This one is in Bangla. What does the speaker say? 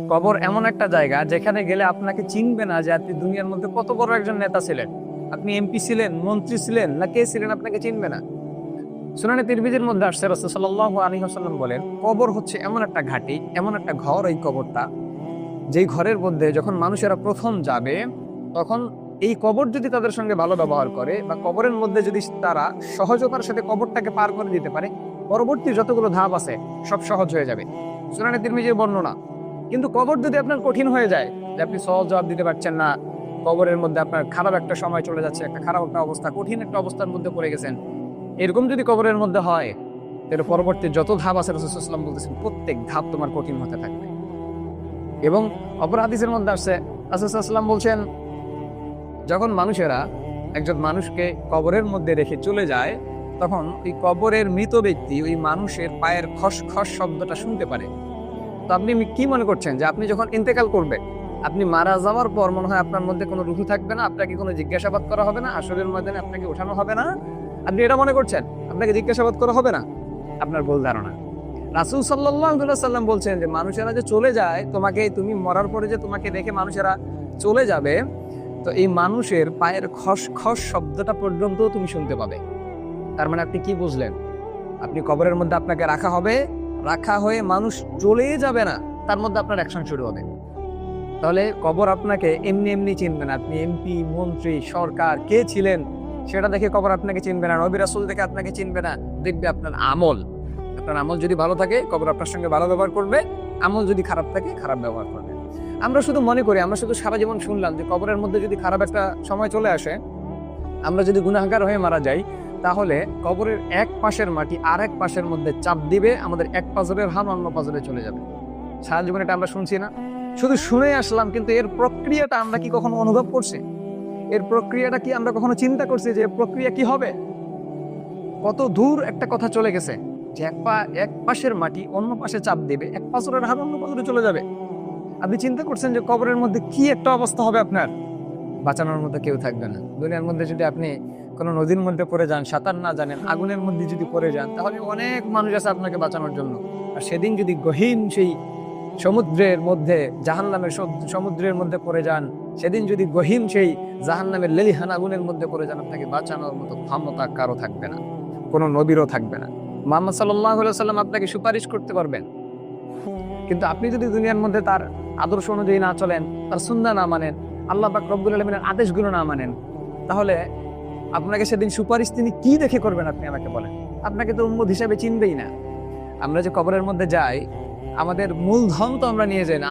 কবর এমন একটা জায়গা যেখানে গেলে আপনাকে চিনবে না যে আপনি দুনিয়ার মধ্যে কত বড় একজন নেতা ছিলেন। আপনি এমপি ছিলেন, মন্ত্রী ছিলেন, না কে ছিলেন, আপনাকে চিনবে না। সুনানে তিরমিজির মধ্যে আসছে, রাসূল সাল্লাল্লাহু আলাইহি ওয়াসাল্লাম বলেন, কবর হচ্ছে এমন একটা ঘাঁটি, এমন একটা ঘর, এই কবরটা, যেই ঘরের মধ্যে যখন মানুষেরা প্রথম যাবে, তখন এই কবর যদি তাদের সঙ্গে ভালো ব্যবহার করে বা কবরের মধ্যে যদি তারা সহজতার সাথে কবরটাকে পার করে দিতে পারে, পরবর্তী যতগুলো ধাপ আছে সব সহজ হয়ে যাবে। সুনানে তিরমিজির বর্ণনা। কিন্তু কবর যদি আপনার কঠিন হয়ে যায়, যে আপনি সহজ জবাব দিতে পারছেন না, কবরের মধ্যে আপনার খারাপ একটা সময় চলে যাচ্ছে, একটা খারাপ একটা অবস্থা, কঠিন একটা অবস্থার মধ্যে পড়ে গেছেন, এরকম যদি কবরের মধ্যে হয়, তাহলে পরবর্তী যত ধাপ আছে রাসূল সাল্লাল্লাহু আলাইহি ওয়াসাল্লাম বলতেছেন প্রত্যেক ধাপ তোমার কঠিন হতে থাকবে। এবং অপর হাদিসের মধ্যে আসছে, রাসূল সাল্লাল্লাহু আলাইহি ওয়াসাল্লাম বলছেন, যখন মানুষেরা একজন মানুষকে কবরের মধ্যে রেখে চলে যায়, তখন ওই কবরের মৃত ব্যক্তি ওই মানুষের পায়ের খসখস শব্দটা শুনতে পারে। তো আপনি কি মনে করছেন যে আপনি যখন ইন্তেকাল করবেন, আপনি মারা যাওয়ার পর মনে হয় আপনার মধ্যে কোনো রুহু থাকবে না, আপনাকে কোনো জিজ্ঞাসাবাদ করা হবে না, হাসরের ময়দানে আপনাকে ওঠানো হবে না? আপনি এটা মনে করছেন আপনাকে জিজ্ঞাসাবাদ করা হবে না? আপনার ভুল ধারণা। রাসূল সাল্লাল্লাহু আলাইহি সাল্লাম বলছেন যে মানুষেরা যে চলে যায়, তুমি মরার পরে যে তোমাকে রেখে মানুষেরা চলে যাবে, তো এই মানুষের পায়ের খসখস শব্দটা পর্যন্ত তুমি শুনতে পাবে। তার মানে আপনি কি বুঝলেন? আপনি কবরের মধ্যে আপনাকে রাখা হবে, রাখা হয়ে মানুষ চলেই যাবে না, তার মধ্যে আপনার অ্যাকশন শুরু হবে। তাহলে কবর আপনাকে এমনি এমনি চিনবে না। আপনি এমপি, মন্ত্রী, সরকার কে ছিলেন সেটা দেখে কবর আপনাকে চিনবে না, নবী রাসূল দেখে আপনাকে চিনবে না, দেখবে আপনার আমল। আপনার আমল যদি ভালো থাকে, কবর আপনার সঙ্গে ভালো ব্যবহার করবে, আমল যদি খারাপ থাকে, খারাপ ব্যবহার করবে। আমরা শুধু মনে করি, আমরা শুধু সারা জীবন শুনলাম যে কবরের মধ্যে যদি খারাপ একটা সময় চলে আসে, আমরা যদি গুনাহগার হয়ে মারা যাই, তাহলে কবরের এক পাশের মাটি আর এক পাশের মধ্যে চাপ দিবে, আমাদের এক পাজরের হান অন্য পাজরে চলে যাবে। সারা জীবন এটা আমরা শুনছি না, শুধু শুনে আসলাম, কিন্তু এর প্রক্রিয়াটা আমরা কি কখনো অনুভব করছি? এর প্রক্রিয়াটা কি আমরা কখনো চিন্তা করছি যে প্রক্রিয়া কি হবে? কত দূর একটা কথা চলে গেছে যে এক পাশের মাটি অন্য পাশে চাপ দিবে, এক পাজরের হান অন্য পাজরে চলে যাবে। আপনি চিন্তা করছেন যে কবরের মধ্যে কি একটা অবস্থা হবে আপনার? বাঁচানোর মধ্যে কেউ থাকবে না। দুনিয়ার মধ্যে যদি আপনি কোনো নদীর মধ্যে পড়ে যান, সাঁতার না জানেন, আগুনের মধ্যে যদি পড়ে যান, তাহলে অনেক মানুষ আছে আপনাকে বাঁচানোর জন্য। আর সেদিন যদি গহীন সেই সমুদ্রের মধ্যে, জাহান্নামের সমুদ্রের মধ্যে পড়ে যান, সেদিন যদি গহীন সেই জাহান্নামের লেলিহান আগুনের মধ্যে পড়ে যান, আপনাকে বাঁচানোর মতো ক্ষমতা কারো থাকবে না, কোনো নবীরও থাকবে না। মুহাম্মদ সাল্লাল্লাহু আলাইহি ওয়াসাল্লাম আপনাকে সুপারিশ করতে পারবেন, কিন্তু আপনি যদি দুনিয়ার মধ্যে তার আদর্শ অনুযায়ী না চলেন, তার সুন্নাহ না মানেন, আল্লাহ পাক রব্বুল আলামিনের আদেশগুলো না মানেন, তাহলে আপনাকে সেদিন সুপারিশ তিনি কি দেখে করবেন? আপনি আমাকে বলেন। আপনাকে তো উম্মত হিসাবে চিনবেই না। আমরা যে কবরের মধ্যে যাই, আমাদের মূলধন তো আমরা নিয়ে যাই না।